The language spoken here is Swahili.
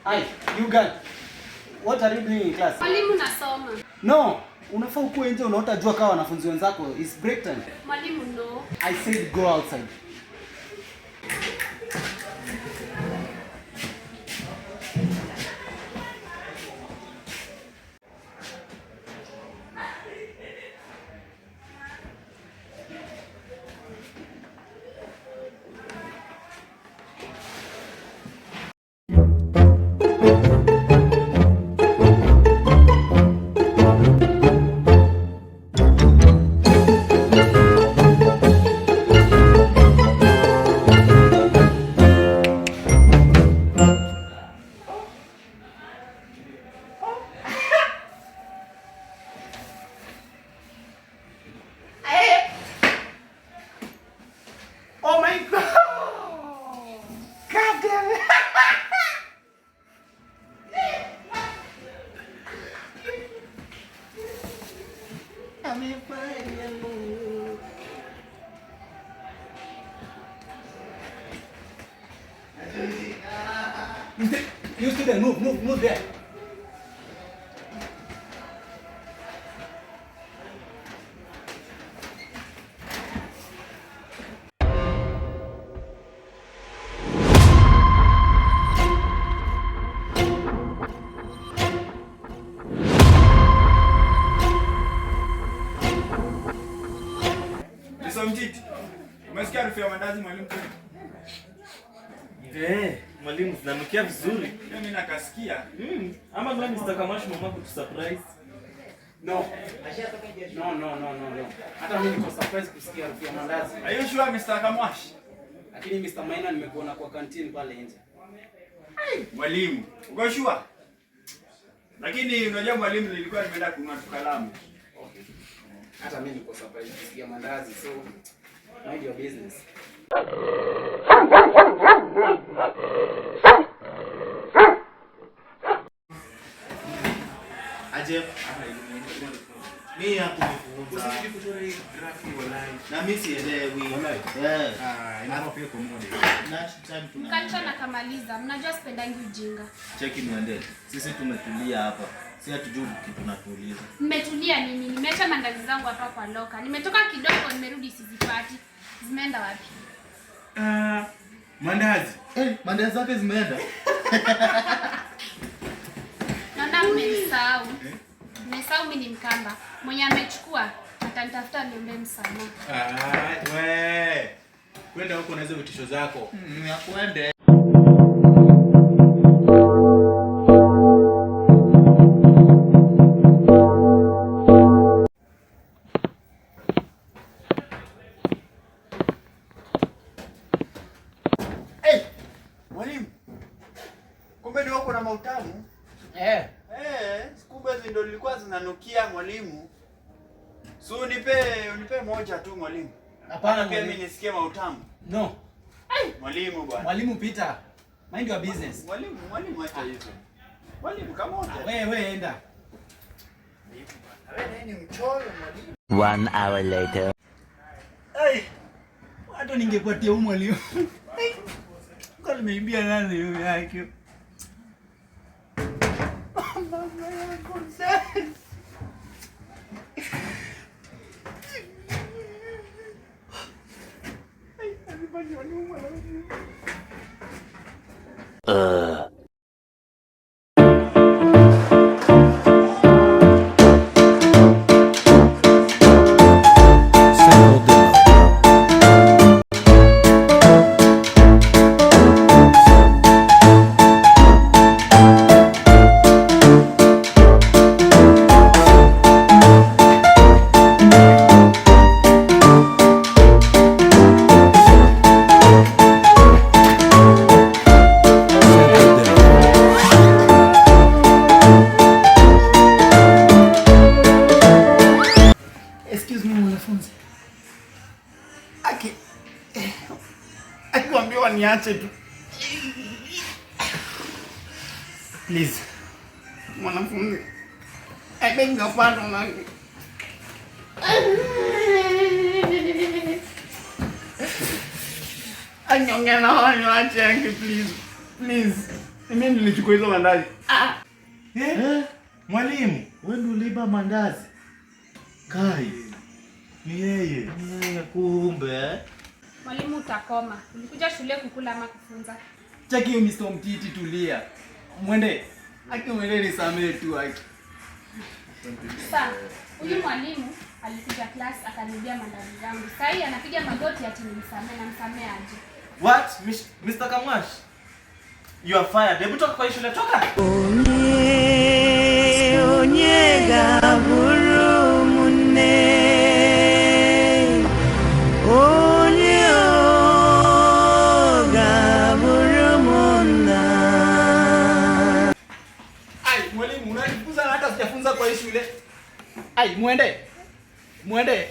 Hi, you girl. What are you doing in class? Mwalimu nasoma. No, unafaa ukue nje unaota jua kama wanafunzi wenzako. It's break time. Mwalimu no. I said go outside. Oh my God! God damn it! You student, move there. Mtiti. Umesikia harufu ya mandazi mwalimu? Mwalimu zinanukia vizuri. Mimi nakasikia. Ama ndio Mr. Kamashi mama kutu surprise. No. Hata mimi niko surprise kusikia harufu ya mandazi. Are you sure Mr. Kamashi? Lakini Mr. Maina nimekuona kwa canteen pale nje. Mwalimu, uko sure? Lakini unajua mwalimu nilikuwa nimeenda kununua kalamu. Okay. Hata mimi niko surprise kusikia mandazi, so mind your business. Aje. Mimi hapo nifunza. Usije kuchora hii graphic online. Na mimi sielewi. Inapo pia komode. Mkacha na kamaliza. Mnajua sipendangi ujinga. Cheki niende. Sisi tumetulia hapa. Si hatujui kitu tunatuuliza. Mmetulia nini? Nimeacha mandazi zangu hapa kwa loka. Nimetoka kidogo nimerudi sizipati. Zimeenda wapi? Mandazi. Mandazi zake zimeenda. Naona mmesahau. Mmesahau mimi ni Mkamba. Mwenye amechukua atanitafuta niombe msamaha. We. Kwenda huko na hizo vitisho zako. Nakwende. Mwalimu. Kumbe ni wako na mautamu? Kumbe ndio nilikuwa zinanukia mwalimu. So unipe moja tu mwalimu. Hapana pia mimi nisikie mautamu. No. Mwalimu bwana. Mwalimu Peter. Mind your business. Mwalimu acha hizo. Mwalimu kama wote. Wewe enda. Wewe ni mchoyo mwalimu. 1 hour later. Hata ningepatia huyu mwalimu. Kwa nimeibia nani hiyo yake. Akiambiwa niache tu. Please. Mwanafunzi. I beg your pardon. Anyongea na wao niache, please. Please. Mimi nilichukua hizo mandazi. Mwalimu, wewe ndio uliiba mandazi. Kai. Ni yeye. Kumbe. Mwalimu utakoma. Ulikuja shule kukula ama kufunza? Cheki hiyo Mr. Mtiti, tulia. Mwende. Mwende nisamee tu haki. Sasa, huyu mwalimu alikuja class akanibia mandazi zangu. Sasa hii anapiga magoti ati nimsamee, na msamee aje? What? Mr. Kamwash? You are fired. Hebu toka kwa shule, toka. Onyega burumune. Onyoga burumuna. Ai, mwalimu unanifunza hata sijafunza kwa hii shule. Ai, mwende. Mwende.